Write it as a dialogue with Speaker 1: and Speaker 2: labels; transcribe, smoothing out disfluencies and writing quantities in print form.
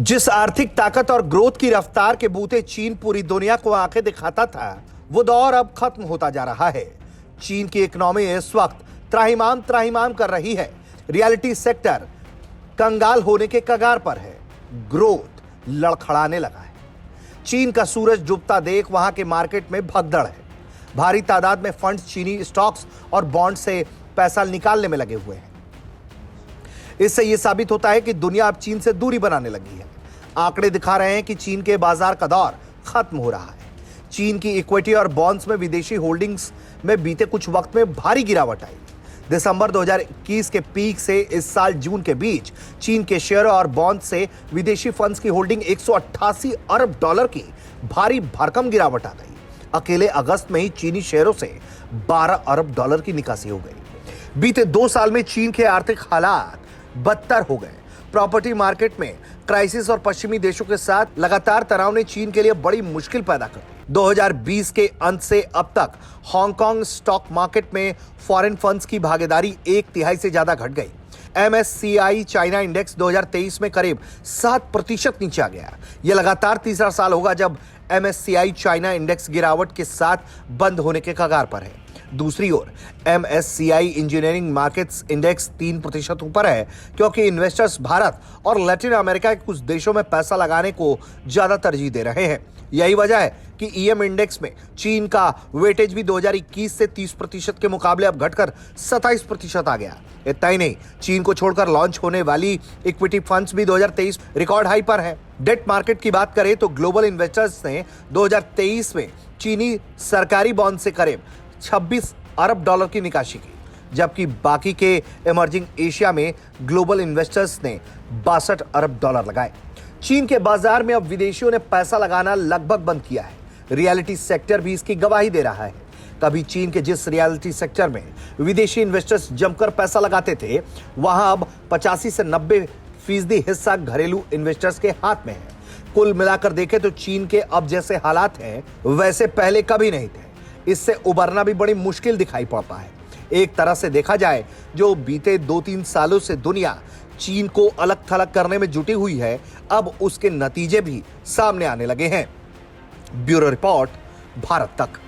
Speaker 1: जिस आर्थिक ताकत और ग्रोथ की रफ्तार के बूते चीन पूरी दुनिया को आंखें दिखाता था, वो दौर अब खत्म होता जा रहा है। चीन की इकोनॉमी इस वक्त त्राहिमाम त्राहिमाम कर रही है। रियलिटी सेक्टर कंगाल होने के कगार पर है। ग्रोथ लड़खड़ाने लगा है। चीन का सूरज डूबता देख वहां के मार्केट में भगदड़ है। भारी तादाद में फंड्स चीनी स्टॉक्स और बॉन्ड से पैसा निकालने में लगे हुए हैं। इससे यह साबित होता है कि दुनिया अब चीन से दूरी बनाने लगी है। आंकड़े दिखा रहे हैं कि चीन के बाजार का दौर खत्म हो रहा है। चीन की इक्विटी और बॉन्ड्स में विदेशी होल्डिंग्स में बीते कुछ वक्त में भारी गिरावट आई। दिसंबर 2021 के पीक से इस साल जून के बीच चीन के शेयरों और बॉन्ड से विदेशी फंड्स की होल्डिंग 188 अरब डॉलर की भारी भरकम गिरावट आ गई। अकेले अगस्त में ही चीनी शेयरों से 12 अरब डॉलर की निकासी हो गई। बीते 2 साल में चीन के आर्थिक हालात बदतर हो गए। प्रॉपर्टी मार्केट में क्राइसिस और पश्चिमी देशों के साथ लगातार तनाव ने चीन के लिए बड़ी मुश्किल पैदा कर दी। 2020 के अंत से अब तक हांगकांग स्टॉक मार्केट में फॉरेन फंड्स की भागीदारी 1/3 से ज्यादा घट गई। MSCI चाइना इंडेक्स 2023 में करीब 7% नीचे आ गया। यह लगातार तीसरा साल होगा जब MSCI चाइना इंडेक्स गिरावट के साथ बंद होने के कगार पर है। दूसरी ओर MSCI इंजीनियरिंग मार्केट्स इंडेक्स 3% ऊपर है, क्योंकि इन्वेस्टर्स भारत और लैटिन अमेरिका के कुछ देशों में पैसा लगाने को ज्यादा तरजीह दे रहे हैं। यही वजह है कि EM इंडेक्स में चीन का वेटेज भी 2021 से 30% के मुकाबले अब घटकर 27% आ गया। इतना ही नहीं, चीन को छोड़कर लॉन्च होने वाली इक्विटी फंड्स भी 2023 रिकॉर्ड हाई पर है। डेट मार्केट की बात करें तो ग्लोबल इन्वेस्टर्स ने 2023 में चीनी सरकारी बॉन्ड से करीब 26 अरब डॉलर की निकासी की, जबकि बाकी के इमर्जिंग एशिया में ग्लोबल इन्वेस्टर्स ने 62 अरब डॉलर लगाए। चीन के बाजार में अब विदेशियों ने पैसा लगाना लगभग बंद किया है। रियलिटी सेक्टर भी इसकी गवाही दे रहा है। कभी चीन के जिस रियलिटी सेक्टर में विदेशी इन्वेस्टर्स जमकर पैसा लगाते थे, वहां अब 85 से 90% हिस्सा घरेलू इन्वेस्टर्स के हाथ में है। कुल मिलाकर देखें तो चीन के अब जैसे हालात हैं, वैसे पहले कभी नहीं थे। इससे उबरना भी बड़ी मुश्किल दिखाई पड़ता है। एक तरह से देखा जाए, जो बीते 2-3 सालों से दुनिया चीन को अलग थलग करने में जुटी हुई है, अब उसके नतीजे भी सामने आने लगे हैं। ब्यूरो रिपोर्ट, भारत तक।